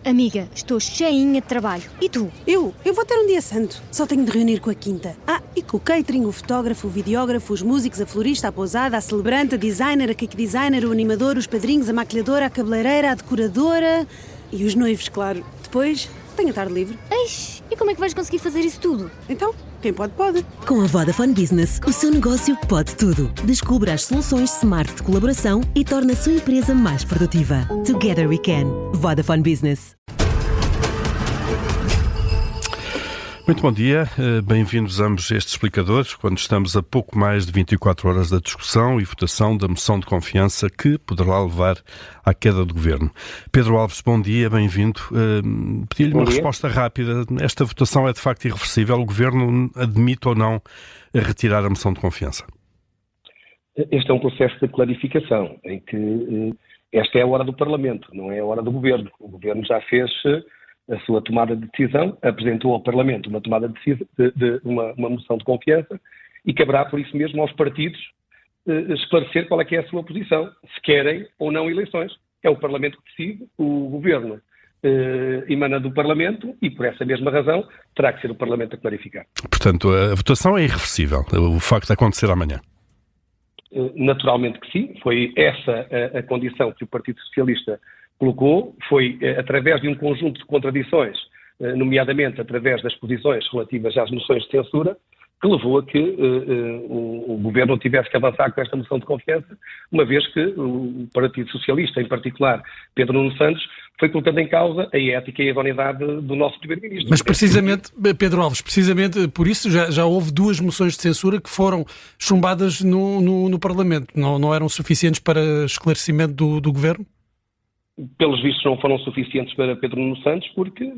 Amiga, estou cheinha de trabalho. E tu? Eu vou ter um dia santo. Só tenho de reunir com a quinta. E com o catering, o fotógrafo, o videógrafo, os músicos, a florista, a pousada, a celebrante, a designer, a cake designer, o animador, os padrinhos, a maquilhadora, a cabeleireira, a decoradora e os noivos, claro. Depois, tenho a tarde livre. Eish, e como é que vais conseguir fazer isso tudo? Então, quem pode, pode. Com a Vodafone Business, o seu negócio pode tudo. Descubra as soluções smart de colaboração e torne a sua empresa mais produtiva. Together we can. Vodafone Business. Muito bom dia, bem-vindos ambos a este explicador, quando estamos a pouco mais de 24 horas da discussão e votação da moção de confiança que poderá levar à queda do Governo. Pedro Alves, bom dia, bem-vindo. Pedi-lhe uma resposta rápida. Esta votação é de facto irreversível? O Governo admite ou não retirar a moção de confiança? Este é um processo de clarificação, em que esta é a hora do Parlamento, não é a hora do Governo. O Governo já fez a sua tomada de decisão, apresentou ao Parlamento uma tomada de decisão, uma moção de confiança, e caberá, por isso mesmo, aos partidos esclarecer qual é que é a sua posição, se querem ou não eleições. É o Parlamento que decide, o Governo emana do Parlamento e, por essa mesma razão, terá que ser o Parlamento a clarificar. Portanto, a votação é irreversível, o facto de acontecer amanhã. Naturalmente que sim, foi essa a condição que o Partido Socialista colocou, foi através de um conjunto de contradições, nomeadamente através das posições relativas às moções de censura, que levou a que o Governo tivesse que avançar com esta moção de confiança, uma vez que o Partido Socialista, em particular Pedro Nuno Santos, foi colocando em causa a ética e a idoneidade do nosso Primeiro-Ministro. Mas precisamente, Pedro Alves, precisamente por isso já houve duas moções de censura que foram chumbadas no Parlamento. Não eram suficientes para esclarecimento do Governo? Pelos vistos não foram suficientes para Pedro Nuno Santos, porque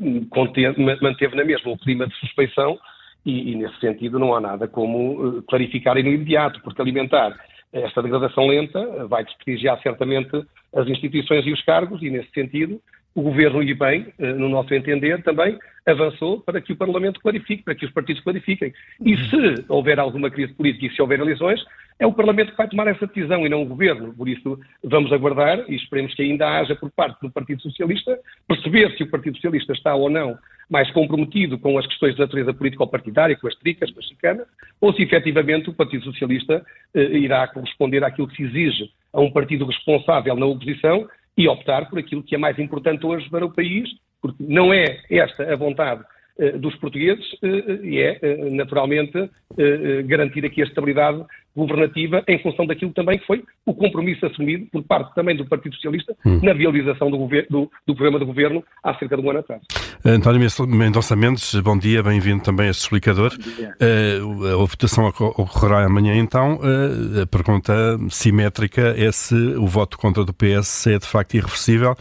manteve na mesma o clima de suspeição e nesse sentido não há nada como clarificar no imediato, porque alimentar esta degradação lenta vai desprestigiar certamente as instituições e os cargos e nesse sentido o Governo, e bem, no nosso entender, também avançou para que o Parlamento clarifique, para que os partidos clarifiquem. E se houver alguma crise política e se houver eleições, é o Parlamento que vai tomar essa decisão e não o Governo. Por isso, vamos aguardar e esperemos que ainda haja por parte do Partido Socialista perceber se o Partido Socialista está ou não mais comprometido com as questões de natureza político-partidária, com as tricas, com as chicanas, ou se efetivamente o Partido Socialista irá corresponder àquilo que se exige a um partido responsável na oposição e optar por aquilo que é mais importante hoje para o país, porque não é esta a vontade dos portugueses e é, naturalmente, garantir aqui a estabilidade governativa em função daquilo também que foi o compromisso assumido por parte também do Partido Socialista na realização do programa de governo há cerca de um ano atrás. António Mendonça Mendes, bom dia, bem-vindo também a este explicador. A votação ocorrerá amanhã então. A pergunta simétrica é se o voto contra do PS é de facto irreversível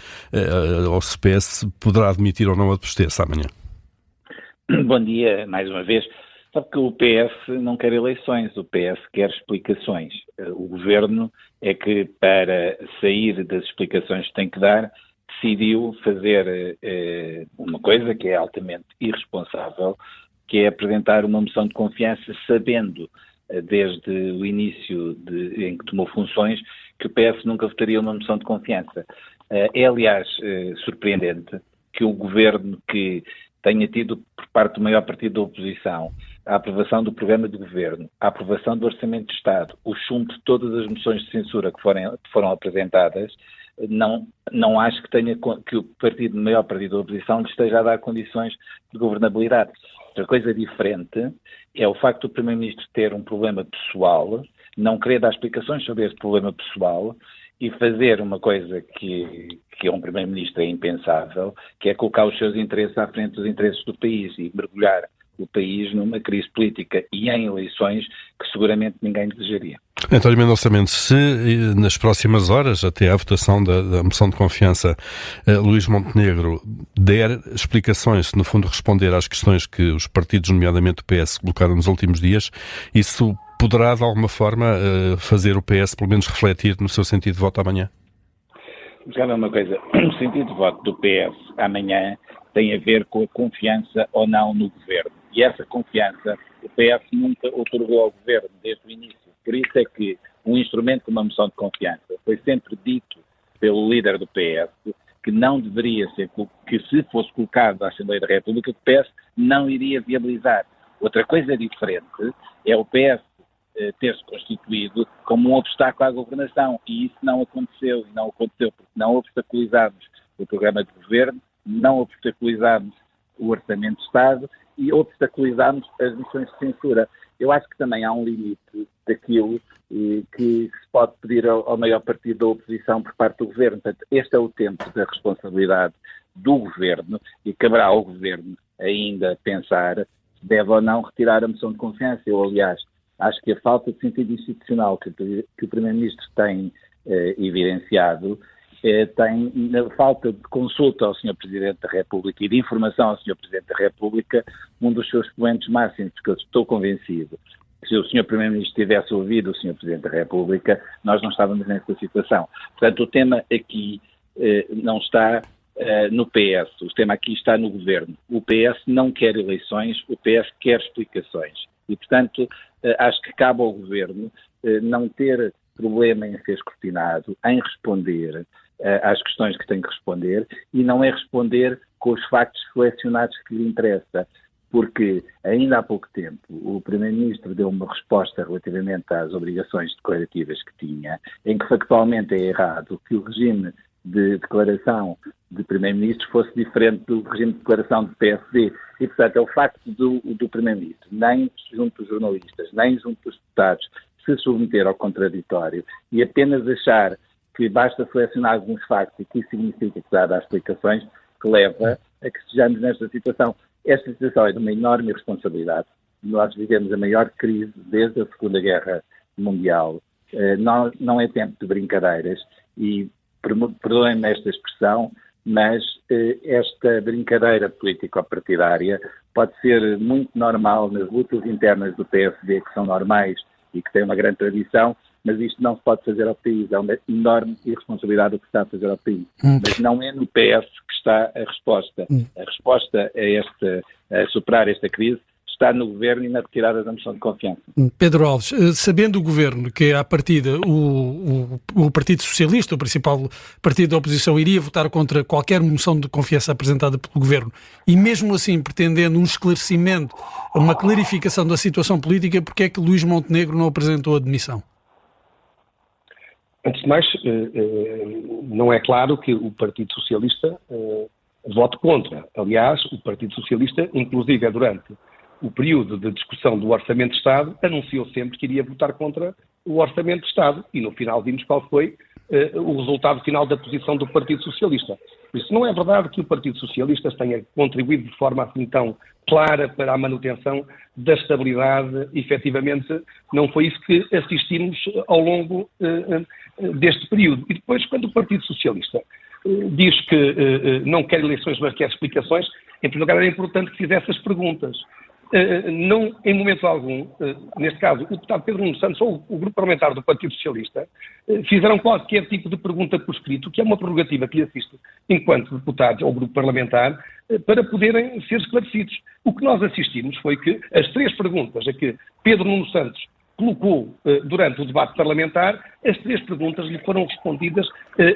ou se o PS poderá admitir ou não a protesta amanhã. Bom dia, mais uma vez. Sabe que o PS não quer eleições, o PS quer explicações. O Governo é que, para sair das explicações que tem que dar, decidiu fazer uma coisa que é altamente irresponsável, que é apresentar uma moção de confiança sabendo, desde o início em que tomou funções, que o PS nunca votaria uma moção de confiança. É, aliás, surpreendente que um Governo que tenha tido, por parte do maior partido da oposição, a aprovação do programa de governo, a aprovação do Orçamento de Estado, o chumbo de todas as moções de censura que foram apresentadas, não acho que o maior partido da oposição lhe esteja a dar condições de governabilidade. Outra coisa diferente é o facto do Primeiro-Ministro ter um problema pessoal, não querer dar explicações sobre esse problema pessoal e fazer uma coisa que a um Primeiro-Ministro é impensável, que é colocar os seus interesses à frente dos interesses do país e mergulhar o país numa crise política e em eleições que seguramente ninguém desejaria. António Mendonça Mendes, se nas próximas horas, até à votação da moção de confiança, Luís Montenegro der explicações, se no fundo responder às questões que os partidos, nomeadamente o PS, colocaram nos últimos dias, isso poderá de alguma forma fazer o PS pelo menos refletir no seu sentido de voto amanhã? Já é uma coisa, o sentido de voto do PS amanhã tem a ver com a confiança ou não no Governo. E essa confiança o PS nunca otorgou ao Governo desde o início. Por isso é que um instrumento como a moção de confiança foi sempre dito pelo líder do PS que não deveria ser, que se fosse colocado à Assembleia da República, o PS não iria viabilizar. Outra coisa diferente é o PS ter-se constituído como um obstáculo à governação, e isso não aconteceu, porque não obstaculizámos o programa de governo, não obstaculizámos o Orçamento de Estado e obstaculizámos as moções de censura. Eu acho que também há um limite daquilo que se pode pedir ao maior partido da oposição por parte do governo. Portanto, este é o tempo da responsabilidade do governo e caberá ao governo ainda pensar se deve ou não retirar a moção de confiança. Eu, aliás, acho que a falta de sentido institucional que o Primeiro-Ministro tem evidenciado tem, na falta de consulta ao Sr. Presidente da República e de informação ao Sr. Presidente da República, um dos seus expoentes máximos, porque eu estou convencido que se o Sr. Primeiro-Ministro tivesse ouvido o Sr. Presidente da República, nós não estávamos nessa situação. Portanto, o tema aqui não está no PS, o tema aqui está no Governo. O PS não quer eleições, o PS quer explicações. E, portanto, acho que cabe ao Governo não ter problema em ser escrutinado, em responder às questões que tem que responder, e não é responder com os factos selecionados que lhe interessa, porque ainda há pouco tempo o Primeiro-Ministro deu uma resposta relativamente às obrigações declarativas que tinha, em que factualmente é errado que o regime de declaração de Primeiro-Ministro fosse diferente do regime de declaração do PSD. E, portanto, é o facto do Primeiro-Ministro, nem junto dos jornalistas, nem junto dos deputados, se submeter ao contraditório e apenas achar que basta selecionar alguns factos e que isso significa que dá explicações, que leva a que estejamos nesta situação. Esta situação é de uma enorme responsabilidade. Nós vivemos a maior crise desde a Segunda Guerra Mundial. Não é tempo de brincadeiras e, perdoem-me esta expressão, mas esta brincadeira político-partidária pode ser muito normal nas lutas internas do PSD, que são normais e que têm uma grande tradição, mas isto não se pode fazer ao país. É uma enorme irresponsabilidade o que está a fazer ao país. Mas não é no PS que está a resposta. A resposta a superar esta crise está no Governo e na retirada da moção de confiança. Pedro Alves, sabendo o Governo que, à partida, o Partido Socialista, o principal partido da oposição, iria votar contra qualquer moção de confiança apresentada pelo Governo, e mesmo assim pretendendo um esclarecimento, uma clarificação da situação política, porque é que Luís Montenegro não apresentou a demissão? Antes de mais, não é claro que o Partido Socialista vote contra. Aliás, o Partido Socialista, inclusive durante o período de discussão do Orçamento de Estado, anunciou sempre que iria votar contra o Orçamento de Estado. E no final vimos qual foi o resultado final da posição do Partido Socialista. Por isso, não é verdade que o Partido Socialista tenha contribuído de forma assim tão clara para a manutenção da estabilidade. Efetivamente, não foi isso que assistimos ao longo deste período. E depois, quando o Partido Socialista diz que não quer eleições, mas quer explicações, em primeiro lugar era importante que fizesse as perguntas. Não, em momento algum, neste caso, o deputado Pedro Nuno Santos ou o grupo parlamentar do Partido Socialista fizeram qualquer tipo de pergunta por escrito, que é uma prerrogativa que lhe assiste enquanto deputados ou grupo parlamentar, para poderem ser esclarecidos. O que nós assistimos foi que as 3 perguntas a que Pedro Nuno Santos colocou durante o debate parlamentar, as 3 perguntas lhe foram respondidas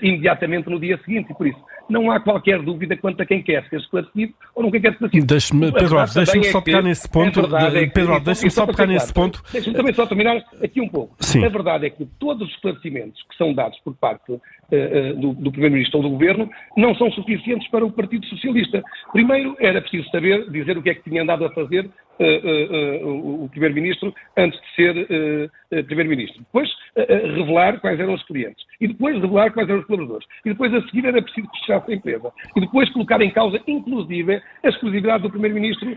imediatamente no dia seguinte, e por isso não há qualquer dúvida quanto a quem quer ser esclarecido ou não quem quer ser esclarecido. Pedro Alves, deixe-me só pegar nesse ponto. Pedro Alves, deixe-me só pegar nesse ponto. Deixe-me também só terminar aqui um pouco. Sim. A verdade é que todos os esclarecimentos que são dados por parte do Primeiro-Ministro ou do Governo não são suficientes para o Partido Socialista. Primeiro, era preciso dizer o que é que tinha andado a fazer o Primeiro-Ministro antes de ser Primeiro-Ministro. Depois, revelar quais eram os clientes. E depois, revelar quais eram os colaboradores. E depois, a seguir, era preciso fechar a empresa. E depois, colocar em causa, inclusive, a exclusividade do Primeiro-Ministro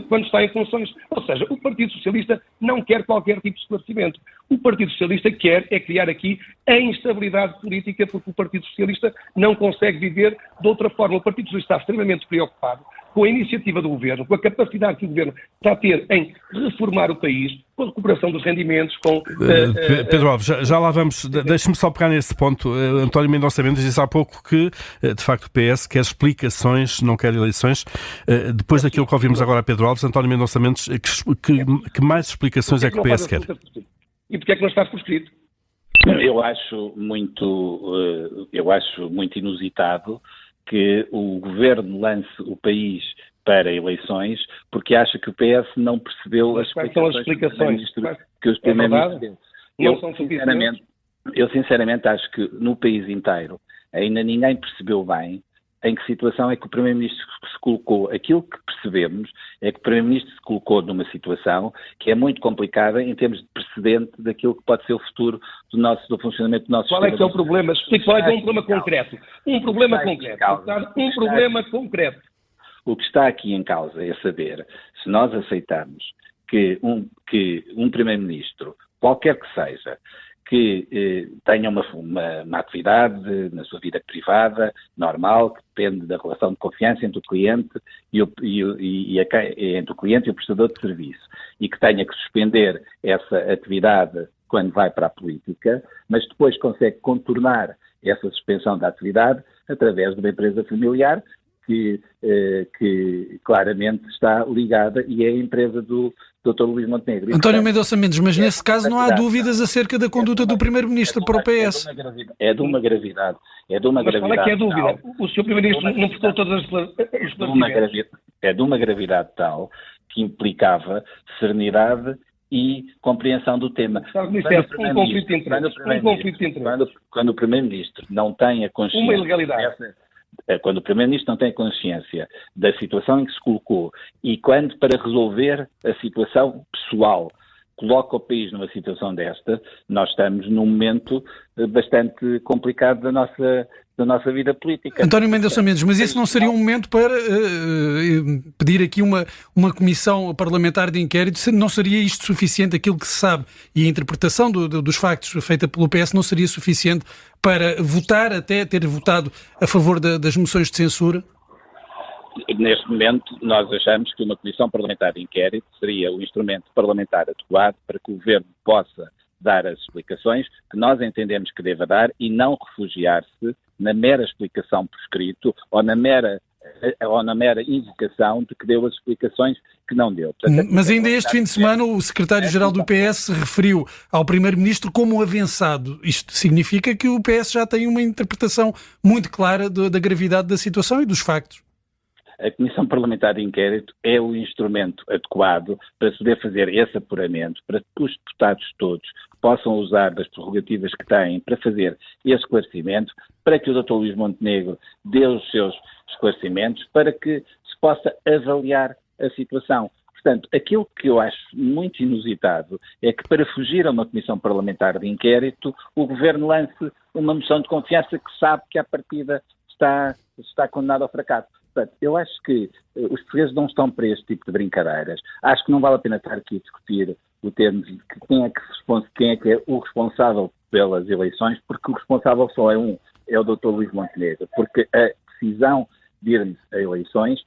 quando está em funções. Ou seja, o Partido Socialista não quer qualquer tipo de esclarecimento. O Partido Socialista quer criar aqui a instabilidade política, porque o Partido Socialista não consegue viver de outra forma. O Partido Socialista está extremamente preocupado com a iniciativa do Governo, com a capacidade que o Governo está a ter em reformar o país, com a recuperação dos rendimentos, com... Pedro Alves, já lá vamos. Deixe-me só pegar nesse ponto. António Mendonça Mendes disse há pouco que, de facto, o PS quer explicações, não quer eleições. Depois daquilo que ouvimos agora a Pedro Alves, António Mendonça Mendes, que mais explicações é que o PS quer? E porquê é que não está por escrito? Eu acho muito inusitado que o Governo lance o país para eleições porque acha que o PS não percebeu as Quais são as explicações? Que os Primeiros-Ministros deu. Não são suficientes? Eu sinceramente acho que no país inteiro ainda ninguém percebeu bem em que situação é que o Primeiro-Ministro se colocou. Aquilo que percebemos é que o Primeiro-Ministro se colocou numa situação que é muito complicada em termos de precedente daquilo que pode ser o futuro do funcionamento do nosso Qual é que é o problema? Explique qual é que é um problema concreto. Um problema concreto. O que está aqui em causa é saber se nós aceitamos que um Primeiro-Ministro, qualquer que seja, que tenha uma atividade na sua vida privada, normal, que depende da relação de confiança entre o cliente entre o cliente e o prestador de serviço, e que tenha que suspender essa atividade quando vai para a política, mas depois consegue contornar essa suspensão da atividade através de uma empresa familiar que claramente está ligada e é a empresa do Dr. Luís Montenegro. António Mendonça Mendes, mas nesse caso não há dúvidas acerca da conduta do Primeiro-Ministro para o PS. É de uma gravidade. Mas qual é que é a dúvida? O Sr. Primeiro-Ministro não prestou todas as esclarecimentos. É de uma gravidade tal que implicava serenidade e compreensão do tema. Um conflito de interesse. Quando o Primeiro-Ministro não tem a consciência... Uma ilegalidade. Quando o Primeiro-Ministro não tem consciência da situação em que se colocou e quando, para resolver a situação pessoal, coloca o país numa situação desta, nós estamos num momento bastante complicado da nossa vida política. António Mendonça Mendes, mas esse não seria um momento para pedir aqui uma comissão parlamentar de inquérito? Não seria isto suficiente, aquilo que se sabe, e a interpretação dos factos feita pelo PS não seria suficiente para votar, até ter votado a favor das moções de censura? Neste momento, nós achamos que uma comissão parlamentar de inquérito seria o instrumento parlamentar adequado para que o Governo possa dar as explicações que nós entendemos que deva dar e não refugiar-se na mera explicação por escrito ou na mera invocação de que deu as explicações que não deu. Portanto, mas ainda este fim de semana o secretário-geral do PS se referiu ao Primeiro-Ministro como avançado. Isto significa que o PS já tem uma interpretação muito clara da gravidade da situação e dos factos. A Comissão Parlamentar de Inquérito é o instrumento adequado para se poder fazer esse apuramento, para que os deputados todos possam usar das prerrogativas que têm para fazer esse esclarecimento, para que o Dr. Luís Montenegro dê os seus esclarecimentos, para que se possa avaliar a situação. Portanto, aquilo que eu acho muito inusitado é que, para fugir a uma Comissão Parlamentar de Inquérito, o Governo lance uma moção de confiança que sabe que, à partida, está condenado ao fracasso. Portanto, eu acho que os portugueses não estão para este tipo de brincadeiras. Acho que não vale a pena estar aqui a discutir o termo de quem é que é o responsável pelas eleições, porque o responsável só é o Dr. Luís Montenegro, porque a decisão de irmos a eleições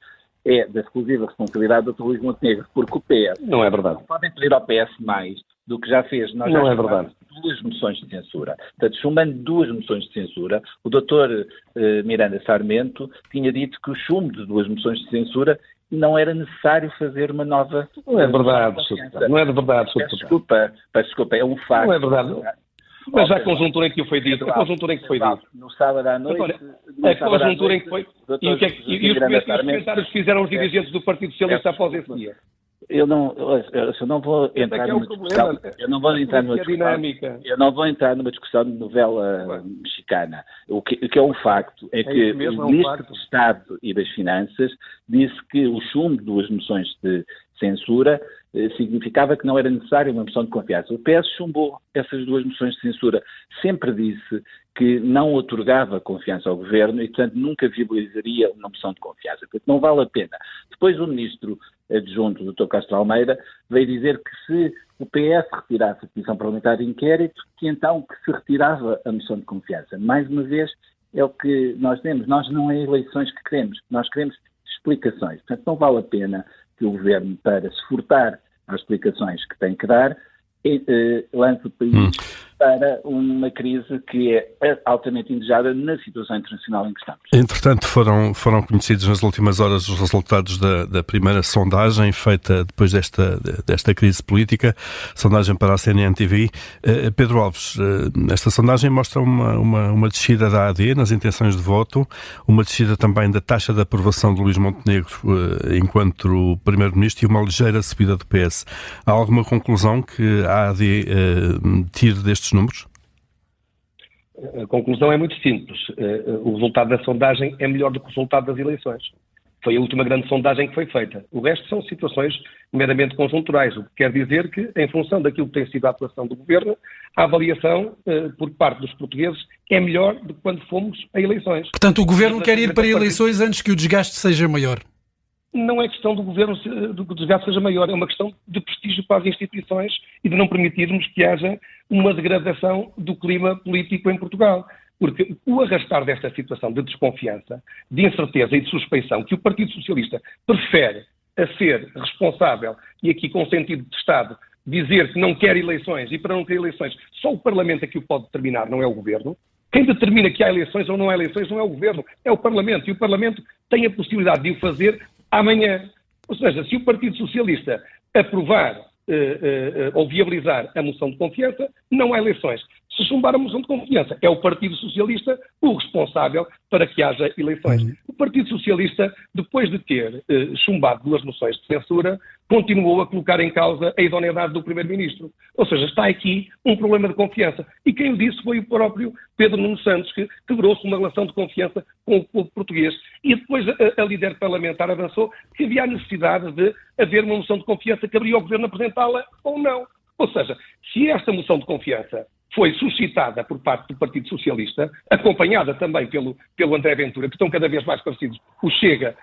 é da exclusiva responsabilidade do Dr. Luís Montenegro, porque o PS... Não é verdade. Não podem pedir ao PS mais do que já fez. Nós não já é verdade. 2 moções de censura. Portanto, chumbando 2 moções de censura, o Dr. Miranda Sarmento tinha dito que o chumbo de 2 moções de censura não era necessário fazer uma nova... Não é verdade, Sr. Não é verdade, Sr. Desculpa, é um facto. Não é verdade. Mas a conjuntura em que foi dito, No sábado à noite... A conjuntura em que foi... E os comentários que fizeram os dirigentes do Partido Socialista após esse dia? Eu não vou entrar numa discussão. Eu não vou entrar numa discussão de novela mexicana. O que é um facto é que o Ministro do Estado e das Finanças disse que o chumbo de 2 moções de censura significava que não era necessário uma moção de confiança. O PS chumbou essas 2 moções de censura. Sempre disse que não otorgava confiança ao Governo e, portanto, nunca viabilizaria uma moção de confiança. Portanto, não vale a pena. Depois o Ministro adjunto, o Dr. Castro Almeida, veio dizer que se o PS retirasse a Comissão Parlamentar de Inquérito, que então que se retirava a moção de confiança. Mais uma vez, é o que nós temos. Nós não é eleições que queremos. Nós queremos explicações. Portanto, não vale a pena que o Governo, para se furtar às explicações que tem que dar, lance o país para uma crise que é altamente indesejada na situação internacional em que estamos. Entretanto, foram conhecidos nas últimas horas os resultados da primeira sondagem feita depois desta crise política, sondagem para a CNN-TV. Pedro Alves, esta sondagem mostra uma descida da AD nas intenções de voto, uma descida também da taxa de aprovação de Luís Montenegro enquanto Primeiro-Ministro e uma ligeira subida do PS. Há alguma conclusão que a AD tire destes números? A conclusão é muito simples. O resultado da sondagem é melhor do que o resultado das eleições. Foi a última grande sondagem que foi feita. O resto são situações meramente conjunturais, o que quer dizer que, em função daquilo que tem sido a atuação do Governo, a avaliação por parte dos portugueses é melhor do que quando fomos a eleições. Portanto, o Governo quer ir para eleições antes que o desgaste seja maior. Não é questão do Governo do que o desgaste seja maior, é uma questão de prestígio para as instituições e de não permitirmos que haja uma degradação do clima político em Portugal. Porque o arrastar desta situação de desconfiança, de incerteza e de suspeição que o Partido Socialista prefere a ser responsável, e aqui com sentido de Estado, dizer que não quer eleições, e para não ter eleições só o Parlamento é que o pode determinar, não é o Governo. Quem determina que há eleições ou não há eleições não é o Governo, é o Parlamento. E o Parlamento tem a possibilidade de o fazer amanhã. Ou seja, se o Partido Socialista aprovar ou viabilizar a moção de confiança, não há eleições. Se chumbar a moção de confiança, é o Partido Socialista o responsável para que haja eleições. O Partido Socialista, depois de ter chumbado 2 moções de censura, continuou a colocar em causa a idoneidade do Primeiro-Ministro. Ou seja, está aqui um problema de confiança. E quem o disse foi o próprio Pedro Nuno Santos, que quebrou-se uma relação de confiança com o povo português. E depois a líder parlamentar avançou que havia a necessidade de haver uma moção de confiança que abria ao Governo apresentá-la ou não. Ou seja, se esta moção de confiança foi suscitada por parte do Partido Socialista, acompanhada também pelo André Ventura, que estão cada vez mais parecidos, o Chega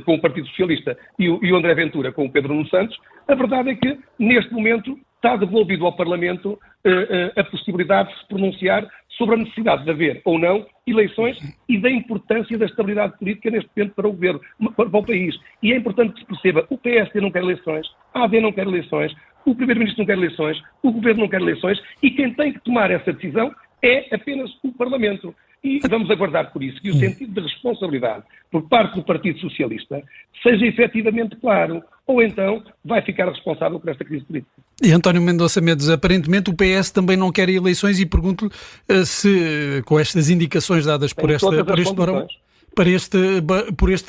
com o Partido Socialista e o André Ventura com o Pedro Nuno Santos, a verdade é que, neste momento, está devolvido ao Parlamento a possibilidade de se pronunciar sobre a necessidade de haver ou não eleições e da importância da estabilidade política neste momento para o Governo, para o país. E é importante que se perceba, o PSD não quer eleições, a AD não quer eleições, o Primeiro-Ministro não quer eleições, o Governo não quer eleições e quem tem que tomar essa decisão é apenas o Parlamento. E vamos aguardar por isso que o sentido de responsabilidade por parte do Partido Socialista seja efetivamente claro, ou então vai ficar responsável por esta crise política. E António Mendonça Mendes, aparentemente o PS também não quer eleições e pergunto-lhe se, com estas indicações dadas por este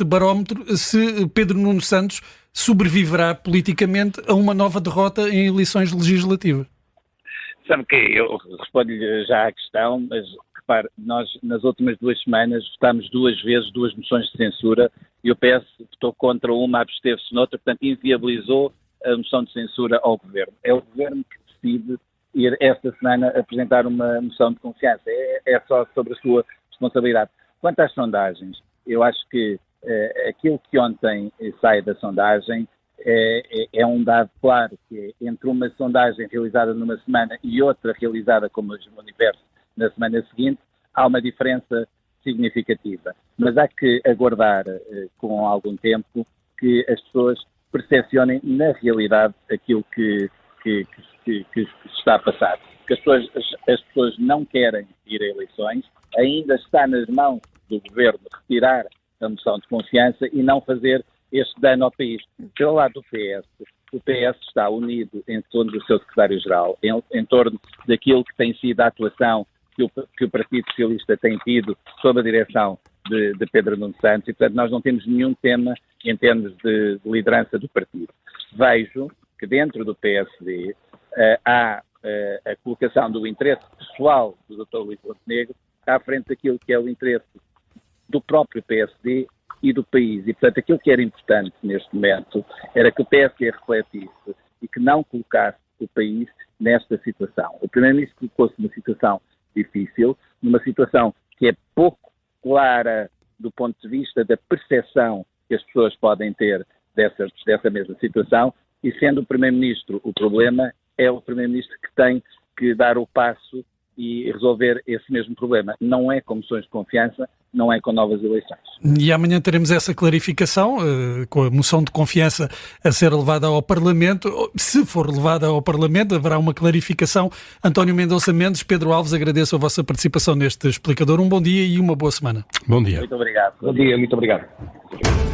barómetro, se Pedro Nuno Santos sobreviverá politicamente a uma nova derrota em eleições legislativas. Sabe que eu respondo-lhe já à questão, mas repare, nós nas últimas 2 semanas votámos 2 vezes 2 moções de censura e o PS votou contra uma, absteve-se noutra, portanto inviabilizou a moção de censura ao Governo. É o Governo que decide ir esta semana apresentar uma moção de confiança. É só sobre a sua responsabilidade. Quanto às sondagens, eu acho que aquilo que ontem sai da sondagem é um dado claro, que entre uma sondagem realizada numa semana e outra realizada, como hoje no Universo, na semana seguinte, há uma diferença significativa. Mas há que aguardar com algum tempo que as pessoas percepcionem na realidade aquilo que está a passar. Porque as pessoas não querem ir a eleições, ainda está nas mãos do Governo retirar a moção de confiança e não fazer este dano ao país. Pelo lado do PS, o PS está unido em torno do seu secretário-geral, em torno daquilo que tem sido a atuação que o Partido Socialista tem tido sob a direção de Pedro Nuno Santos e, portanto, nós não temos nenhum tema em termos de liderança do partido. Vejo que dentro do PSD há a colocação do interesse pessoal do Dr. Luís Montenegro à frente daquilo que é o interesse do próprio PSD e do país. E, portanto, aquilo que era importante neste momento era que o PSD refletisse e que não colocasse o país nesta situação. O Primeiro-Ministro colocou-se numa situação difícil, numa situação que é pouco clara do ponto de vista da percepção que as pessoas podem ter dessa mesma situação, e sendo o Primeiro-Ministro o problema, é o Primeiro-Ministro que tem que dar o passo e resolver esse mesmo problema. Não é com moções de confiança, não é com novas eleições. E amanhã teremos essa clarificação, com a moção de confiança a ser levada ao Parlamento. Se for levada ao Parlamento, haverá uma clarificação. António Mendonça Mendes, Pedro Alves, agradeço a vossa participação neste explicador. Um bom dia e uma boa semana. Bom dia. Muito obrigado. Bom dia, muito obrigado.